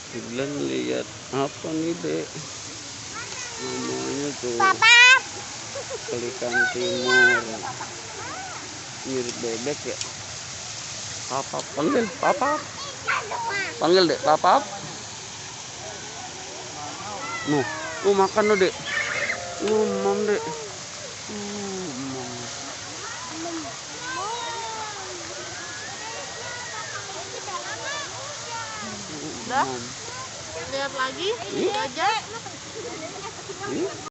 Dilan lihat apa nih dek, namanya tuh Papap. pelikan timur, mirip bebek ya. Papap, panggil papap, panggil dek papap. Nuh, makan lo dek, mam dek, mam. Udah, lihat lagi, aja.